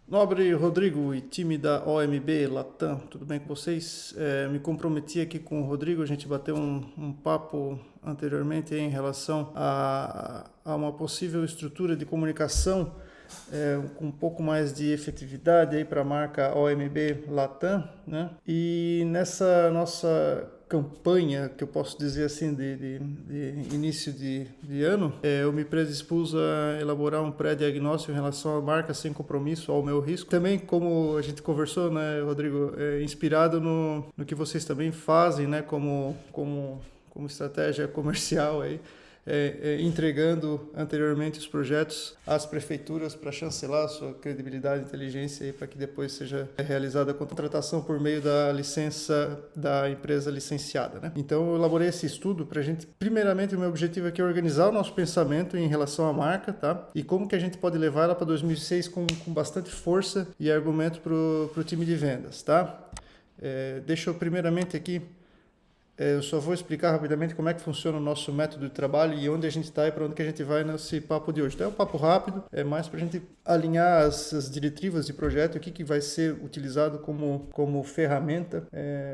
Nobre Rodrigo e time da OMB Latam, tudo bem com vocês? Me comprometi aqui com o Rodrigo, a gente bateu um papo anteriormente em relação a uma possível estrutura de comunicação com um pouco mais de efetividade para a marca OMB Latam, né? E nessa nossa campanha, que eu posso dizer assim, de início de ano, eu me predispus a elaborar um pré-diagnóstico em relação à marca sem compromisso, ao meu risco. Também, como a gente conversou, né, Rodrigo, inspirado no que vocês também fazem, né, como estratégia comercial aí, entregando anteriormente os projetos às prefeituras para chancelar a sua credibilidade e inteligência para que depois seja realizada a contratação por meio da licença da empresa licenciada, né? Então eu elaborei esse estudo para a gente, primeiramente o meu objetivo aqui é organizar o nosso pensamento em relação à marca, tá? E como que a gente pode levar ela para 2006 com bastante força e argumento para o time de vendas, tá? Deixa eu primeiramente aqui eu só vou explicar rapidamente como é que funciona o nosso método de trabalho e onde a gente está e para onde que a gente vai nesse papo de hoje. Então é um papo rápido, é mais para a gente alinhar as diretivas de projeto, o que vai ser utilizado como ferramenta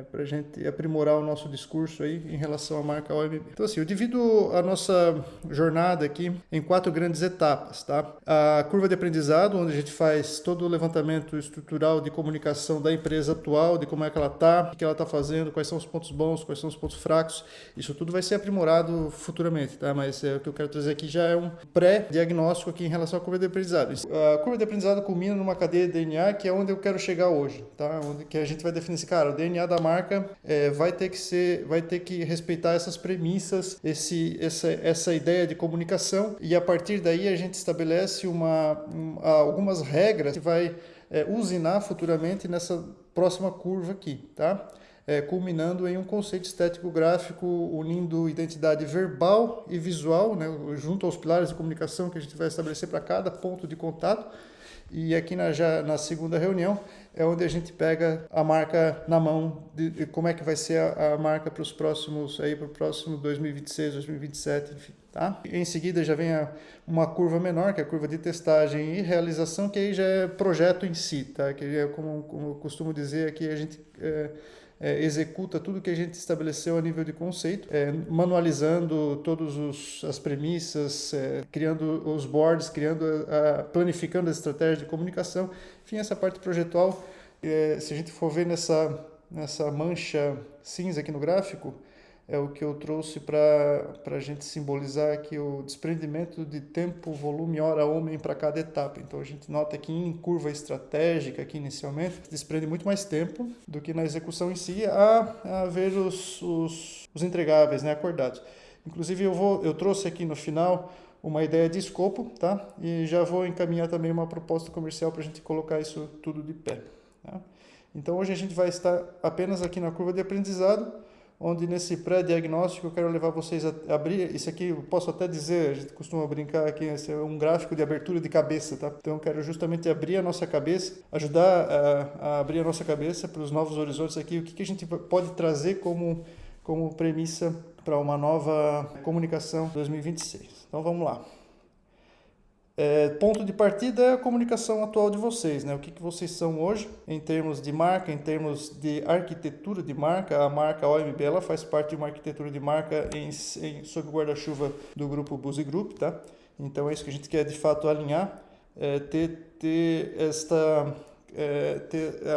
para a gente aprimorar o nosso discurso aí em relação à marca OMB. Então assim, eu divido a nossa jornada aqui em 4 grandes etapas, tá? A curva de aprendizado, onde a gente faz todo o levantamento estrutural de comunicação da empresa atual, de como é que ela está, o que ela está fazendo, quais são os pontos bons, quais são os pontos fracos. Isso tudo vai ser aprimorado futuramente, tá? Mas o que eu quero trazer aqui já é um pré-diagnóstico aqui em relação à curva de aprendizado. A curva de aprendizado culmina numa cadeia de DNA, que é onde eu quero chegar hoje, tá? Onde que a gente vai definir assim, cara, o DNA da marca vai ter que respeitar essas premissas, essa ideia de comunicação, e a partir daí a gente estabelece algumas regras que vai usinar futuramente nessa próxima curva aqui, tá? Culminando em um conceito estético-gráfico unindo identidade verbal e visual, né, junto aos pilares de comunicação que a gente vai estabelecer para cada ponto de contato. E aqui já na segunda reunião é onde a gente pega a marca na mão de como é que vai ser a marca para o próximo 2026, 2027, enfim. Tá? Em seguida já vem uma curva menor, que é a curva de testagem e realização, que aí já é projeto em si, tá? Que é como eu costumo dizer aqui, a gente executa tudo que a gente estabeleceu a nível de conceito, manualizando todas as premissas, criando os boards, planificando a estratégia de comunicação. Enfim, essa parte projetual, se a gente for ver nessa mancha cinza aqui no gráfico, é o que eu trouxe para a gente simbolizar aqui o desprendimento de tempo, volume, hora, homem para cada etapa. Então a gente nota que em curva estratégica, aqui inicialmente, desprende muito mais tempo do que na execução em si, a ver os entregáveis, né, acordados. Inclusive eu trouxe aqui no final uma ideia de escopo, tá? E já vou encaminhar também uma proposta comercial para a gente colocar isso tudo de pé. Tá? Então hoje a gente vai estar apenas aqui na curva de aprendizado, onde nesse pré-diagnóstico eu quero levar vocês a abrir, isso aqui eu posso até dizer, a gente costuma brincar aqui, esse é um gráfico de abertura de cabeça, tá? Então eu quero justamente abrir a nossa cabeça, ajudar a abrir a nossa cabeça para os novos horizontes aqui, o que a gente pode trazer como premissa para uma nova comunicação 2026. Então vamos lá. Ponto de partida é a comunicação atual de vocês, né? O que vocês são hoje em termos de marca, em termos de arquitetura de marca. A marca OMB ela faz parte de uma arquitetura de marca sob o guarda-chuva do grupo Buzi Group, tá? Então é isso que a gente quer de fato alinhar, ter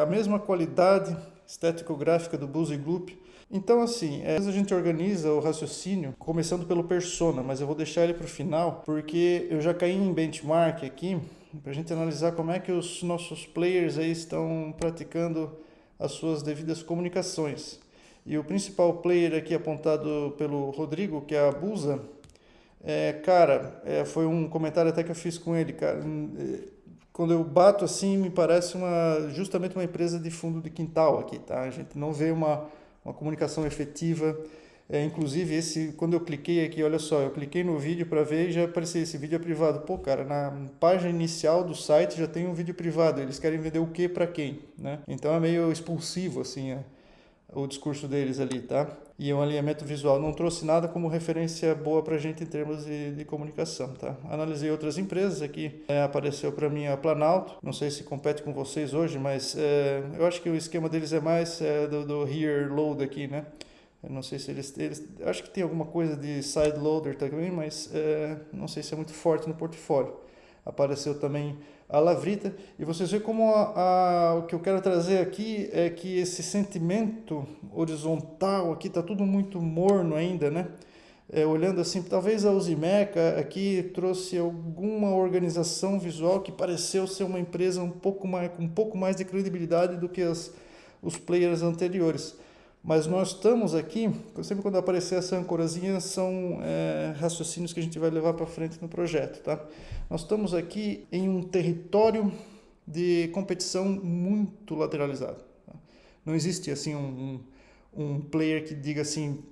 a mesma qualidade estético-gráfica do Buzi Group. Então, assim, a gente organiza o raciocínio começando pelo persona, mas eu vou deixar ele para o final, porque eu já caí em benchmark aqui, para a gente analisar como é que os nossos players aí estão praticando as suas devidas comunicações. E o principal player aqui apontado pelo Rodrigo, que é a Busa, foi um comentário até que eu fiz com ele, cara. Quando eu bato assim, me parece justamente uma empresa de fundo de quintal aqui, tá? A gente não vê uma comunicação efetiva. Inclusive, quando eu cliquei aqui, olha só, eu cliquei no vídeo para ver e já apareceu esse vídeo é privado. Pô, cara, na página inicial do site já tem um vídeo privado. Eles querem vender o que para quem, né? Então é meio expulsivo, assim, o discurso deles ali, tá? E um alinhamento visual. Não trouxe nada como referência boa para a gente em termos de comunicação, tá? Analisei outras empresas aqui, apareceu para mim a Planalto, não sei se compete com vocês hoje, mas eu acho que o esquema deles é mais do rear load aqui, né? Eu não sei se eles acho que tem alguma coisa de side loader também, mas não sei se é muito forte no portfólio. Apareceu também a Lavrita, e vocês veem como o que eu quero trazer aqui é que esse sentimento horizontal aqui está tudo muito morno ainda, né? Olhando assim, talvez a Uzimeca aqui trouxe alguma organização visual que pareceu ser uma empresa com um pouco mais de credibilidade do que os players anteriores. Mas nós estamos aqui, sempre quando aparecer essa âncorazinha, são raciocínios que a gente vai levar para frente no projeto, tá? Nós estamos aqui em um território de competição muito lateralizado. Tá? Não existe assim um player que diga assim,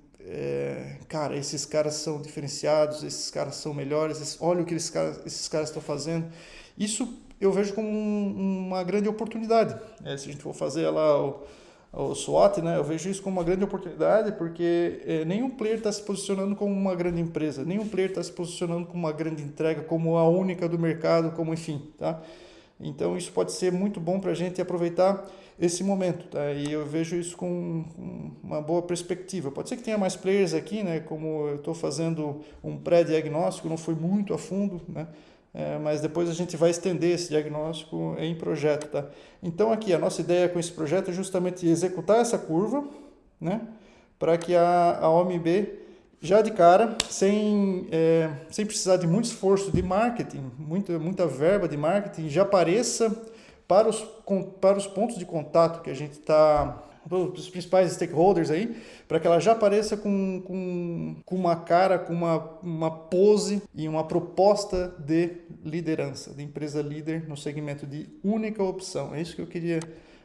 cara, esses caras são diferenciados, esses caras são melhores, olha o que esses caras estão fazendo. Isso eu vejo como uma grande oportunidade. Se a gente for fazer lá o SWOT, né? Eu vejo isso como uma grande oportunidade, porque nenhum player está se posicionando como uma grande empresa, nenhum player está se posicionando como uma grande entrega, como a única do mercado, como enfim, tá? Então isso pode ser muito bom para a gente aproveitar esse momento, tá? E eu vejo isso com uma boa perspectiva. Pode ser que tenha mais players aqui, né? Como eu estou fazendo um pré-diagnóstico, não fui muito a fundo, né? Mas depois a gente vai estender esse diagnóstico em projeto, tá? Então aqui a nossa ideia com esse projeto é justamente executar essa curva, né? Para que a OMB já de cara, sem precisar de muito esforço de marketing, muita verba de marketing, já apareça para os pontos de contato que a gente está, os principais stakeholders aí, para que ela já apareça com uma cara, com uma pose e uma proposta de liderança, de empresa líder no segmento de única opção. É isso que eu queria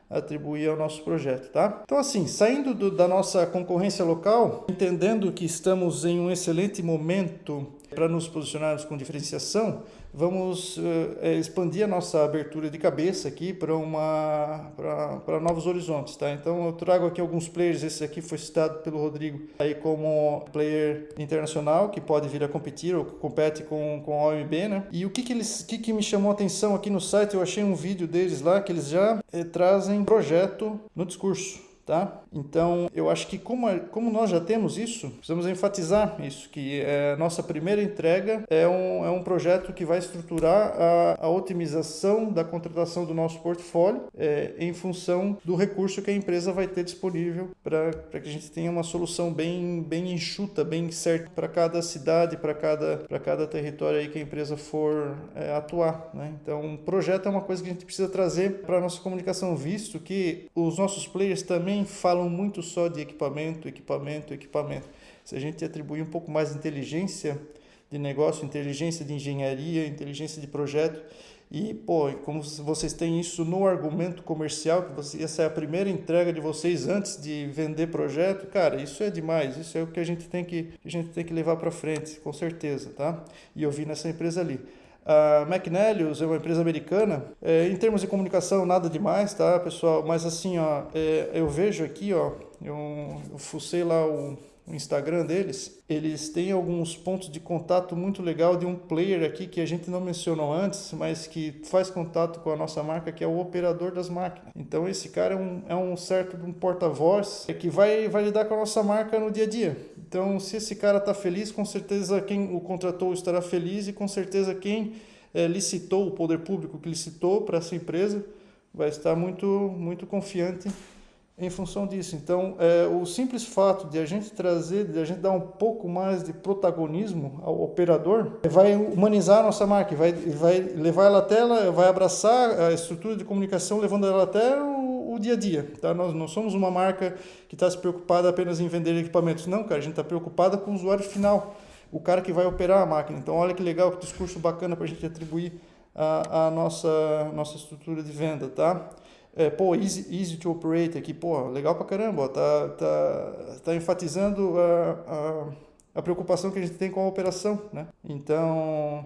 atribuir ao nosso projeto, tá? Então assim, saindo da nossa concorrência local, entendendo que estamos em um excelente momento para nos posicionarmos com diferenciação, vamos expandir a nossa abertura de cabeça aqui para novos horizontes, tá? Então eu trago aqui alguns players, esse aqui foi citado pelo Rodrigo aí como player internacional que pode vir a competir ou que compete com a OMB, né? E o que me chamou a atenção aqui no site, eu achei um vídeo deles lá que eles já trazem projeto no discurso. Tá? Então, eu acho que como nós já temos isso, precisamos enfatizar isso, que a nossa primeira entrega é um projeto que vai estruturar a otimização da contratação do nosso portfólio em função do recurso que a empresa vai ter disponível para que a gente tenha uma solução bem enxuta, bem certa para cada cidade, para cada território aí que a empresa for atuar, né? Então, o projeto é uma coisa que a gente precisa trazer para a nossa comunicação, visto que os nossos players também falam muito só de equipamento. Se a gente atribuir um pouco mais de inteligência de negócio, inteligência de engenharia, inteligência de projeto, e como vocês têm isso no argumento comercial, que essa é a primeira entrega de vocês antes de vender projeto, cara, isso é demais, isso é o que a gente tem que levar para frente, com certeza, tá? E eu vi nessa empresa ali. A McNellius é uma empresa americana. Em termos de comunicação, nada demais, tá, pessoal? Mas assim, eu vejo aqui, eu fucei lá o Instagram deles. Eles têm alguns pontos de contato muito legal de um player aqui que a gente não mencionou antes, mas que faz contato com a nossa marca, que é o operador das máquinas. Então esse cara é um porta-voz que vai lidar com a nossa marca no dia a dia. Então, se esse cara está feliz, com certeza quem o contratou estará feliz e com certeza quem licitou, o poder público que licitou para essa empresa, vai estar muito, muito confiante em função disso. Então, o simples fato de a gente dar um pouco mais de protagonismo ao operador, vai humanizar a nossa marca, vai levar ela até ela, vai abraçar a estrutura de comunicação, levando ela até o dia a dia, tá? Nós não somos uma marca que está se preocupada apenas em vender equipamentos, não, cara, a gente está preocupada com o usuário final, o cara que vai operar a máquina. Então, olha que legal, que discurso bacana para a gente atribuir a nossa estrutura de venda, tá? Easy to operate aqui, legal pra caramba, tá enfatizando a preocupação que a gente tem com a operação, né? Então,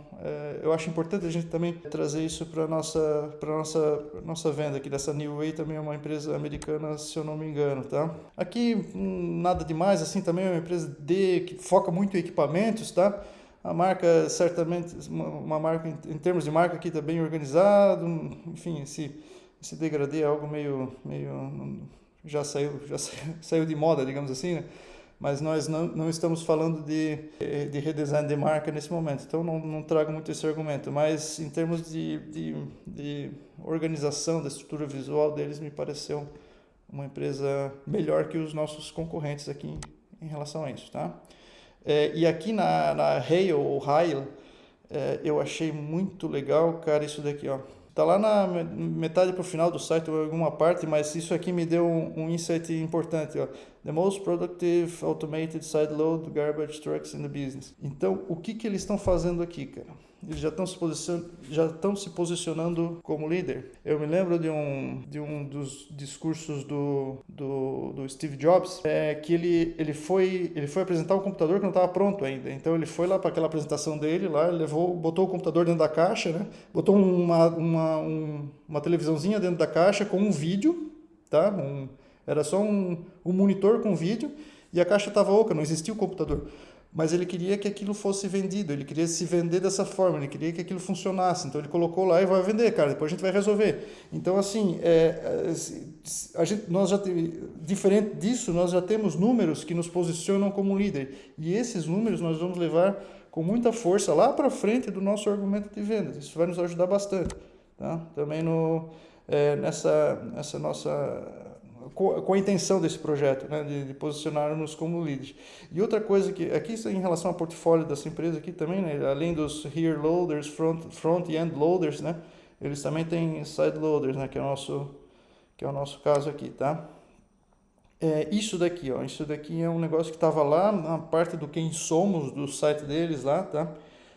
eu acho importante a gente também trazer isso para nossa venda aqui dessa New Way, também é uma empresa americana, se eu não me engano, tá? Aqui, nada demais, assim, também é uma empresa que foca muito em equipamentos, tá? A marca, certamente, uma marca, em termos de marca aqui, está bem organizado, enfim, esse degradê é algo meio já saiu de moda, digamos assim, né? Mas nós não estamos falando de redesign de marca nesse momento, então não trago muito esse argumento, mas em termos de organização da estrutura visual deles, me pareceu uma empresa melhor que os nossos concorrentes aqui em relação a isso, tá? E aqui na Hail, ou Hail, eu achei muito legal, cara, isso daqui, ó. Tá lá na metade para o final do site ou alguma parte, mas isso aqui me deu um insight importante, ó. The most productive automated side load garbage trucks in the business. Então, o que eles estão fazendo aqui, cara? Eles já estão se posicionando como líder. Eu me lembro de um dos discursos do Steve Jobs, que ele foi apresentar um computador que não estava pronto ainda. Então ele foi lá para aquela apresentação dele, lá, botou o computador dentro da caixa, né? Botou uma televisãozinha dentro da caixa com um vídeo, tá? Era só um monitor com vídeo e a caixa estava oca, não existia o computador. Mas ele queria que aquilo fosse vendido, ele queria se vender dessa forma, ele queria que aquilo funcionasse. Então ele colocou lá e vai vender, cara, depois a gente vai resolver. Então, assim, diferente disso, nós já temos números que nos posicionam como líder. E esses números nós vamos levar com muita força lá para frente do nosso argumento de vendas. Isso vai nos ajudar bastante. Tá? Também nessa nossa... com a intenção desse projeto, né, de posicionarmos como líderes. E outra coisa que aqui em relação ao portfólio dessa empresa aqui também, né, além dos rear loaders, front e end loaders, né, eles também têm side loaders, né, que é o nosso caso aqui, tá? Isso daqui é um negócio que estava lá na parte do quem somos do site deles lá, tá?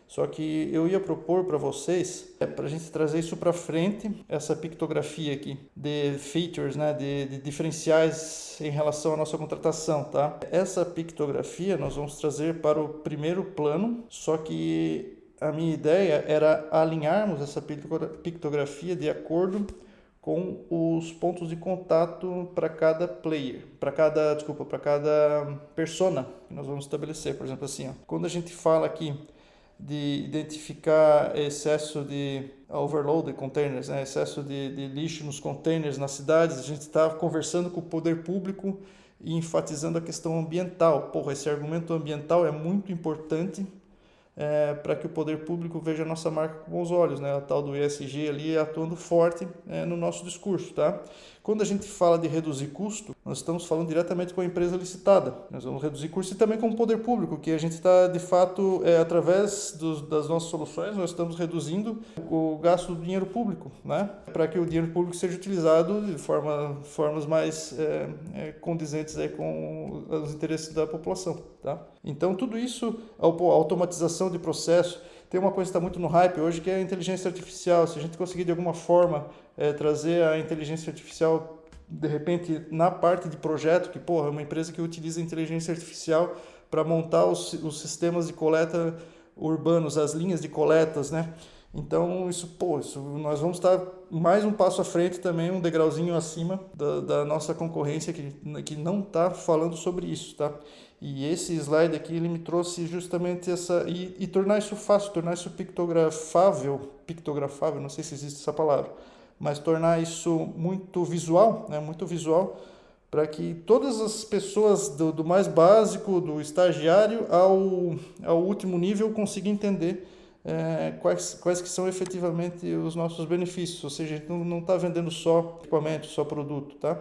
Só que eu ia propor para vocês, para a gente trazer isso para frente, essa pictografia aqui de features, né, de diferenciais em relação à nossa contratação, tá? Essa pictografia nós vamos trazer para o primeiro plano, só que a minha ideia era alinharmos essa pictografia de acordo com os pontos de contato para cada player, para cada persona que nós vamos estabelecer. Por exemplo, assim, ó, quando a gente fala aqui de identificar excesso de overload de containers, né? Excesso de lixo nos containers nas cidades, a gente está conversando com o poder público e enfatizando a questão ambiental. Porra, esse argumento ambiental é muito importante para que o poder público veja a nossa marca com bons olhos, né? A tal do ESG ali atuando forte no nosso discurso, tá? Quando a gente fala de reduzir custo, nós estamos falando diretamente com a empresa licitada. Nós vamos reduzir custo e também com o poder público, que a gente está, de fato, através das nossas soluções, nós estamos reduzindo o gasto do dinheiro público, né? Para que o dinheiro público seja utilizado de formas mais condizentes com os interesses da população, tá? Então, tudo isso, a automatização de processo, tem uma coisa que está muito no hype hoje, que é a inteligência artificial. Se a gente conseguir, de alguma forma, trazer a inteligência artificial, de repente, na parte de projeto, que, porra, é uma empresa que utiliza a inteligência artificial para montar os sistemas de coleta urbanos, as linhas de coletas, né? Então, isso nós vamos estar mais um passo à frente também, um degrauzinho acima da nossa concorrência, que não está falando sobre isso, tá? E esse slide aqui, ele me trouxe justamente essa... E tornar isso fácil, tornar isso pictografável, não sei se existe essa palavra, mas tornar isso muito visual, né? Muito visual, para que todas as pessoas do mais básico, do estagiário ao último nível, consigam entender quais que são efetivamente os nossos benefícios. Ou seja, a gente não está vendendo só equipamento, só produto, tá?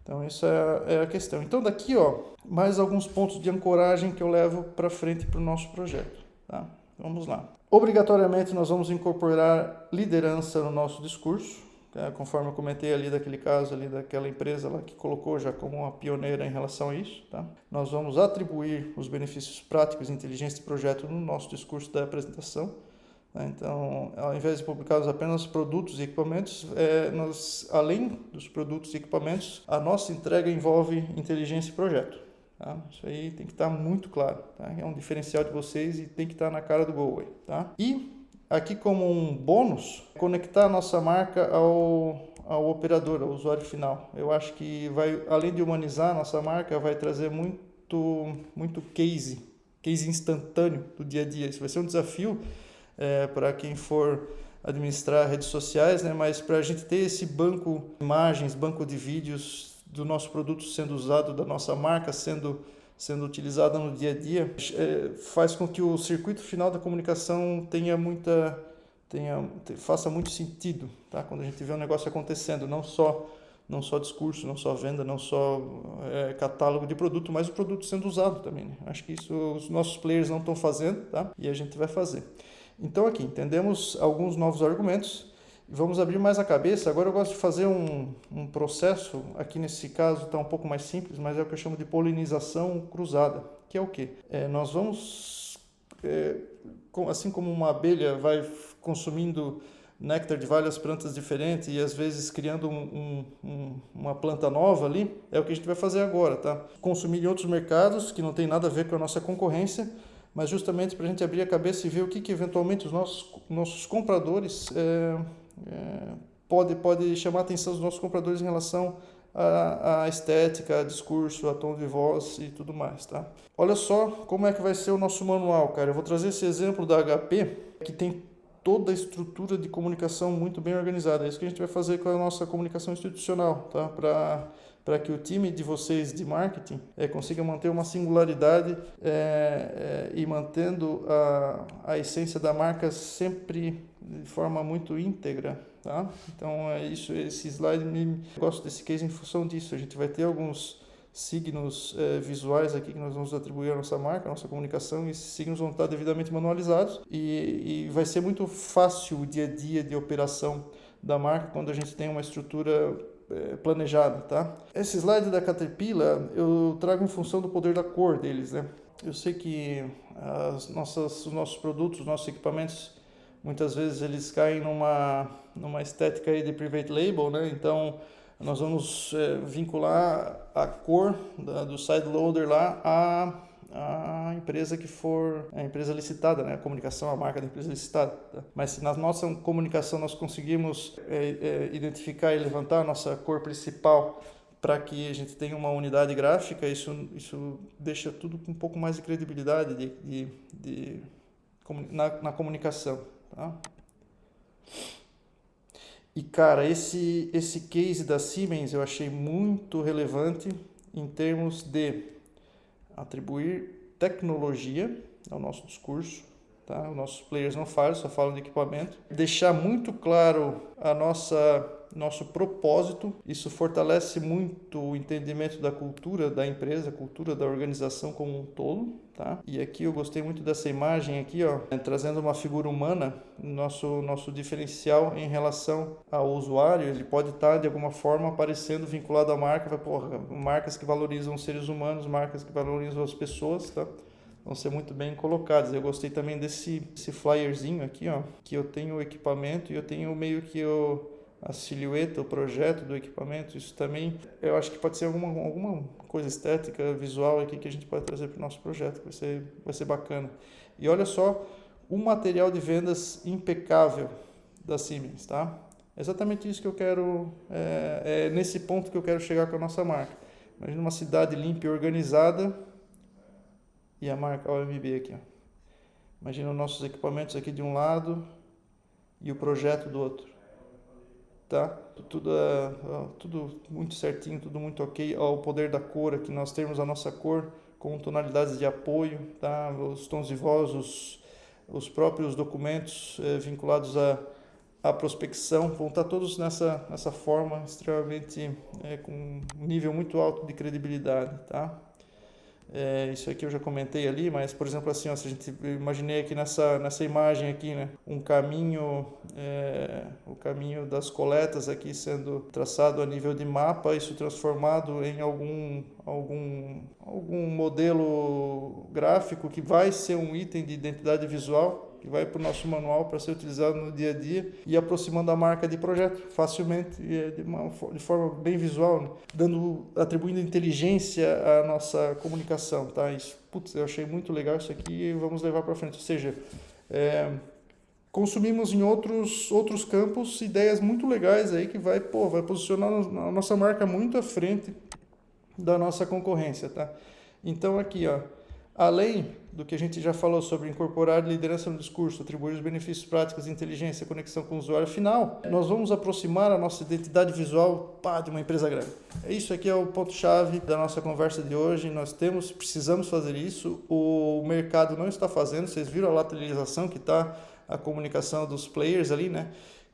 Então, essa é a questão. Então, daqui, ó, mais alguns pontos de ancoragem que eu levo para frente para o nosso projeto, tá? Vamos lá. Obrigatoriamente, nós vamos incorporar liderança no nosso discurso, conforme eu comentei ali daquele caso ali daquela empresa lá que colocou já como uma pioneira em relação a isso, tá? Nós vamos atribuir os benefícios práticos e inteligentes de projeto no nosso discurso da apresentação. Então, ao invés de publicarmos apenas produtos e equipamentos, além dos produtos e equipamentos, a nossa entrega envolve inteligência e projeto. tá? Isso aí tem que estar muito claro, tá? É um diferencial de vocês e tem que estar na cara do gol aí, tá? E aqui como um bônus, conectar a nossa marca ao operador, ao usuário final. Eu acho que vai, além de humanizar a nossa marca, vai trazer muito case instantâneo do dia a dia. Isso vai ser um desafio para quem for administrar redes sociais, né? Mas para a gente ter esse banco de imagens, banco de vídeos do nosso produto sendo usado, da nossa marca sendo utilizada no dia a dia, faz com que o circuito final da comunicação faça muito sentido, tá? Quando a gente vê um negócio acontecendo, não só discurso, não só venda, não só catálogo de produto, mas o produto sendo usado também, né? Acho que isso os nossos players não estão fazendo, tá? E a gente vai fazer. Então aqui, entendemos alguns novos argumentos. Vamos abrir mais a cabeça. Agora eu gosto de fazer um processo, aqui nesse caso está um pouco mais simples, mas é o que eu chamo de polinização cruzada, que é o quê? Nós vamos, assim como uma abelha vai consumindo néctar de várias plantas diferentes e às vezes criando uma planta nova ali, é o que a gente vai fazer agora, tá? Consumir em outros mercados que não tem nada a ver com a nossa concorrência, mas justamente para a gente abrir a cabeça e ver o que eventualmente os nossos compradores pode chamar a atenção dos nossos compradores em relação à estética, a discurso, a tom de voz e tudo mais, tá? Olha só como é que vai ser o nosso manual, cara. Eu vou trazer esse exemplo da HP, que tem toda a estrutura de comunicação muito bem organizada. É isso que a gente vai fazer com a nossa comunicação institucional, tá? Para que o time de vocês de marketing consiga manter uma singularidade e mantendo a essência da marca sempre de forma muito íntegra, tá? Então é isso, esse slide, eu gosto desse case em função disso. A gente vai ter alguns signos visuais aqui que nós vamos atribuir à nossa marca, à nossa comunicação, e esses signos vão estar devidamente manualizados e vai ser muito fácil o dia a dia de operação da marca quando a gente tem uma estrutura planejada, tá? Esse slide da Caterpillar eu trago em função do poder da cor deles, né? Eu sei que os nossos produtos, os nossos equipamentos, muitas vezes eles caem numa estética aí de private label, né? Então nós vamos vincular a cor do side loader lá a empresa que for a empresa licitada, né? A comunicação, a marca da empresa licitada. Tá? Mas se na nossa comunicação nós conseguirmos identificar e levantar a nossa cor principal para que a gente tenha uma unidade gráfica, isso deixa tudo com um pouco mais de credibilidade na comunicação. Tá? E cara, esse case da Siemens eu achei muito relevante em termos de atribuir tecnologia ao nosso discurso, tá? Os nossos players não falam, só falam de equipamento. Deixar muito claro nosso propósito, isso fortalece muito o entendimento da cultura da empresa, a cultura da organização como um todo, tá? E aqui eu gostei muito dessa imagem aqui, ó, trazendo uma figura humana, nosso diferencial em relação ao usuário, ele pode estar de alguma forma aparecendo vinculado à marca, marcas que valorizam os seres humanos, marcas que valorizam as pessoas, tá? Vão ser muito bem colocadas. Eu gostei também desse flyerzinho aqui, ó, que eu tenho o equipamento e eu tenho meio que a silhueta, o projeto do equipamento. Isso também eu acho que pode ser alguma coisa estética, visual aqui que a gente pode trazer para o nosso projeto, que vai ser bacana. E olha só, um material de vendas impecável da Siemens, tá? É exatamente isso que eu quero, é nesse ponto que eu quero chegar com a nossa marca. Imagina uma cidade limpa e organizada e a marca OMB aqui, ó. Imagina os nossos equipamentos aqui de um lado e o projeto do outro. Tá? Tudo muito certinho, tudo muito ok. Ó, o poder da cor aqui, nós temos a nossa cor com tonalidades de apoio, tá? Os tons de voz, os próprios documentos vinculados à prospecção vão estar todos nessa forma extremamente com um nível muito alto de credibilidade, tá? Isso aqui eu já comentei ali, mas por exemplo assim, ó, se a gente imaginei aqui nessa imagem aqui, né, o caminho das coletas aqui sendo traçado a nível de mapa, isso transformado em algum modelo gráfico que vai ser um item de identidade visual, que vai para o nosso manual para ser utilizado no dia a dia e aproximando a marca de projeto facilmente e de forma bem visual, né? Atribuindo inteligência à nossa comunicação, tá? Isso, putz, eu achei muito legal isso aqui e vamos levar para frente. Ou seja, consumimos em outros campos ideias muito legais aí que vai posicionar a nossa marca muito à frente da nossa concorrência, tá? Então aqui, ó, além do que a gente já falou sobre incorporar liderança no discurso, atribuir os benefícios práticos, inteligência, conexão com o usuário final, nós vamos aproximar a nossa identidade visual de uma empresa grande. Isso aqui é o ponto-chave da nossa conversa de hoje. Nós precisamos fazer isso. O mercado não está fazendo. Vocês viram a lateralização que está a comunicação dos players ali, né?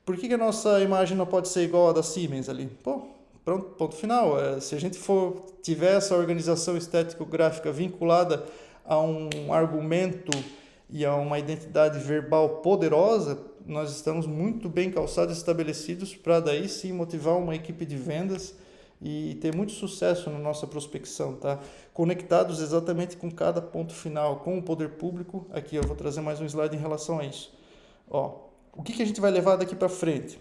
Por que a nossa imagem não pode ser igual a da Siemens ali? Pronto, ponto final. Se a gente tiver essa organização estético-gráfica vinculada a um argumento e a uma identidade verbal poderosa, nós estamos muito bem calçados e estabelecidos para daí sim motivar uma equipe de vendas e ter muito sucesso na nossa prospecção, tá? Conectados exatamente com cada ponto final, com o poder público. Aqui eu vou trazer mais um slide em relação a isso. Ó, o que a gente vai levar daqui para frente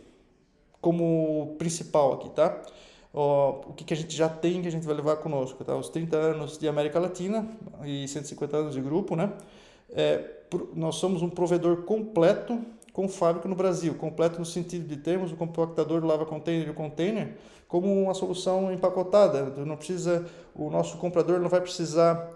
como principal aqui, tá? O que a gente já tem que a gente vai levar conosco, tá? Os 30 anos de América Latina e 150 anos de grupo, né? Nós somos um provedor completo com fábrica no Brasil, completo no sentido de termos o compactador do lava container e o container como uma solução empacotada. O nosso comprador não vai precisar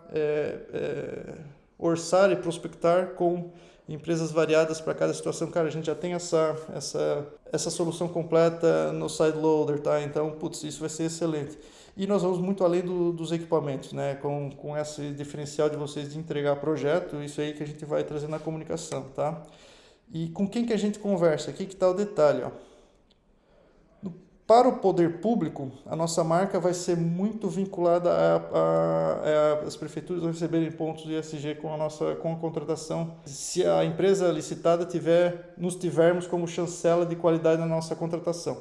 orçar e prospectar com empresas variadas para cada situação. Cara, a gente já tem essa solução completa no side loader, tá? Então, isso vai ser excelente. E nós vamos muito além dos equipamentos, né? Com esse diferencial de vocês de entregar projeto, isso aí que a gente vai trazer na comunicação, tá? E com quem que a gente conversa? Aqui que está o detalhe, ó. Para o poder público, a nossa marca vai ser muito vinculada às prefeituras receberem pontos de ESG com a contratação. Se a empresa licitada nos tivermos como chancela de qualidade na nossa contratação,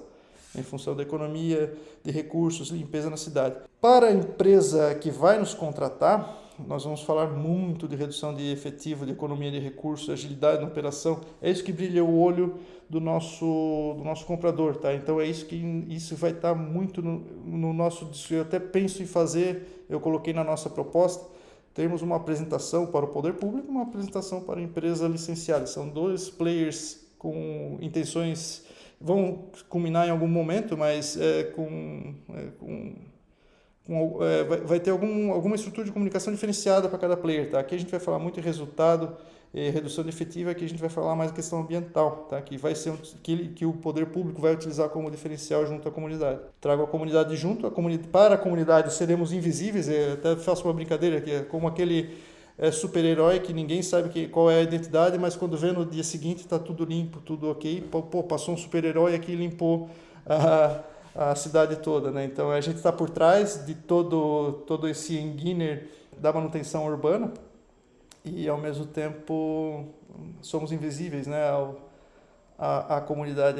em função da economia, de recursos, limpeza na cidade. Para a empresa que vai nos contratar, nós vamos falar muito de redução de efetivo, de economia de recursos, agilidade na operação. É isso que brilha o olho do nosso comprador, tá? Então isso vai estar muito no nosso. Eu até penso em fazer, eu coloquei na nossa proposta, termos uma apresentação para o poder público e uma apresentação para a empresa licenciada. São dois players com intenções, vão culminar em algum momento, mas vai ter alguma estrutura de comunicação diferenciada para cada player, tá? Aqui a gente vai falar muito em resultado, redução de efetiva, aqui a gente vai falar mais em questão ambiental, tá? Que vai ser que o poder público vai utilizar como diferencial junto à comunidade. Trago a comunidade junto, para a comunidade seremos invisíveis, até faço uma brincadeira que é como aquele super-herói que ninguém sabe qual é a identidade, mas quando vê no dia seguinte está tudo limpo, tudo ok, passou um super-herói aqui e limpou a cidade toda, né? Então a gente está por trás de todo esse enginner da manutenção urbana e ao mesmo tempo somos invisíveis, né? A comunidade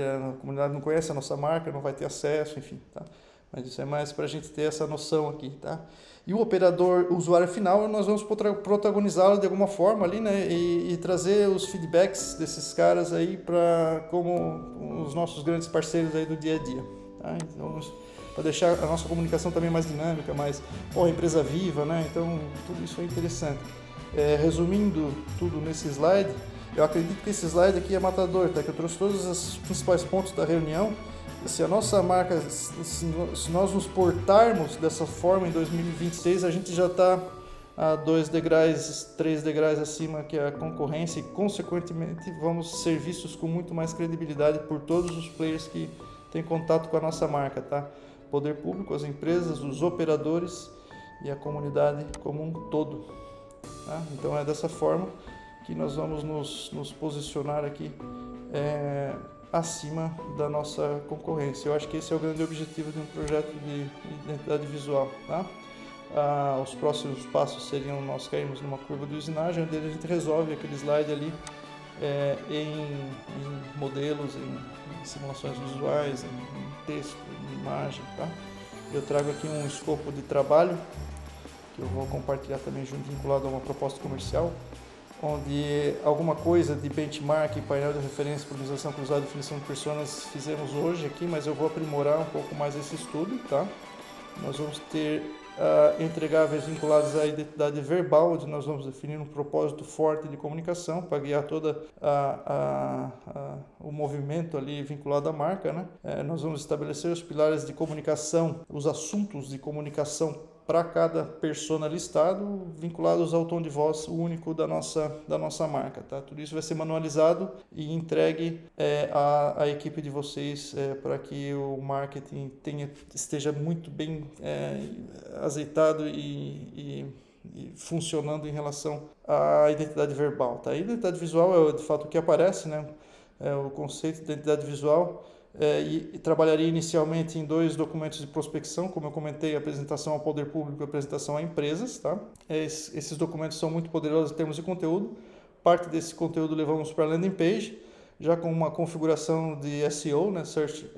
não conhece a nossa marca, não vai ter acesso, enfim, tá? Mas isso é mais para a gente ter essa noção aqui, tá? E o operador, o usuário final, nós vamos protagonizá-lo de alguma forma ali, né? E trazer os feedbacks desses caras aí como os nossos grandes parceiros aí do dia a dia. Tá? Então, para deixar a nossa comunicação também mais dinâmica, mais empresa viva, né? Então tudo isso é interessante. Resumindo tudo nesse slide, eu acredito que esse slide aqui é matador, tá? Que eu trouxe todos os principais pontos da reunião. Se a nossa marca, se nós nos portarmos dessa forma em 2026, a gente já está a 2 degraus, 3 degraus acima que a concorrência e, consequentemente, vamos ser vistos com muito mais credibilidade por todos os players que têm contato com a nossa marca, tá? Poder público, as empresas, os operadores e a comunidade como um todo, tá? Então é dessa forma que nós vamos nos posicionar aqui acima da nossa concorrência. Eu acho que esse é o grande objetivo de um projeto de identidade visual, tá? Os próximos passos seriam nós cairmos numa curva de usinagem, onde a gente resolve aquele slide ali em modelos, em simulações visuais, em texto, em imagem, tá? Eu trago aqui um escopo de trabalho que eu vou compartilhar também junto, vinculado a uma proposta comercial. onde alguma coisa de benchmark, painel de referência, produção cruzada, definição de personas fizemos hoje aqui, mas eu vou aprimorar um pouco mais esse estudo, tá? Nós vamos ter entregáveis vinculados à identidade verbal, onde nós vamos definir um propósito forte de comunicação para guiar todo o movimento ali vinculado à marca, né? Nós vamos estabelecer os pilares de comunicação, os assuntos de comunicação para cada persona listado, vinculados ao tom de voz único da nossa marca, tá? Tudo isso vai ser manualizado e entregue à equipe de vocês para que o marketing esteja muito bem azeitado e funcionando em relação à identidade verbal, tá? A identidade visual é de fato o que aparece, né? O conceito de identidade visual. E trabalharia inicialmente em 2 documentos de prospecção, como eu comentei, apresentação ao poder público e apresentação a empresas, tá? Esses documentos são muito poderosos em termos de conteúdo. Parte desse conteúdo levamos para a landing page, já com uma configuração de SEO, né? Search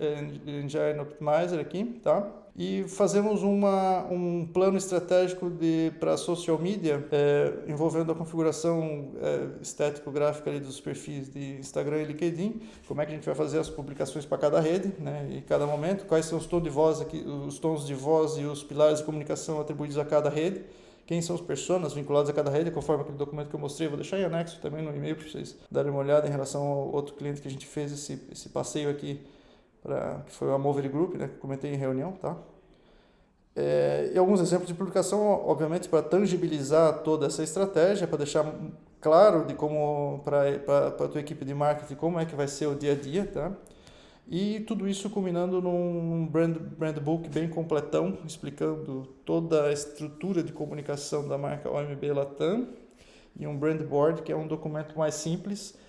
Engine Optimizer aqui, tá? E fazemos um plano estratégico para social media, envolvendo a configuração estético-gráfica ali dos perfis de Instagram e LinkedIn, como é que a gente vai fazer as publicações para cada rede, né, e cada momento, quais são os tons de voz aqui, os tons de voz e os pilares de comunicação atribuídos a cada rede, quem são as pessoas vinculadas a cada rede, conforme aquele documento que eu mostrei, vou deixar em anexo também no e-mail para vocês darem uma olhada em relação ao outro cliente que a gente fez esse passeio aqui, que foi o Amover Group, né, que eu comentei em reunião, tá? E alguns exemplos de publicação, obviamente, para tangibilizar toda essa estratégia, para deixar claro de como para a tua equipe de marketing como é que vai ser o dia a dia, tá? E tudo isso culminando num brand book bem completão, explicando toda a estrutura de comunicação da marca OMB Latam, e um brand board, que é um documento mais simples,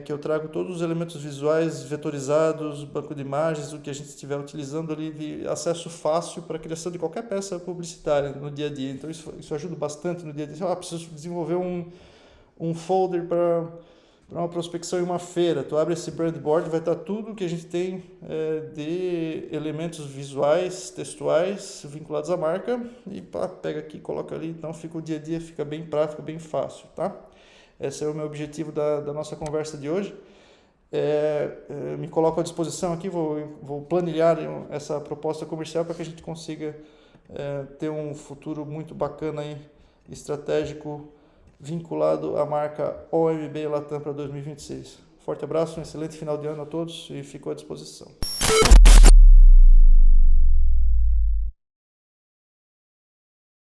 que eu trago todos os elementos visuais vetorizados, banco de imagens, o que a gente estiver utilizando ali de acesso fácil para a criação de qualquer peça publicitária no dia a dia. Então isso ajuda bastante no dia a dia. Preciso desenvolver um folder para uma prospecção em uma feira. Tu abre esse brand board, vai estar tudo que a gente tem de elementos visuais, textuais, vinculados à marca, e pega aqui, coloca ali, então fica o dia a dia, fica bem prático, bem fácil, tá? Esse é o meu objetivo da nossa conversa de hoje. Me coloco à disposição aqui, vou planilhar essa proposta comercial para que a gente consiga ter um futuro muito bacana aí, estratégico, vinculado à marca OMB Latam para 2026. Forte abraço, um excelente final de ano a todos e fico à disposição.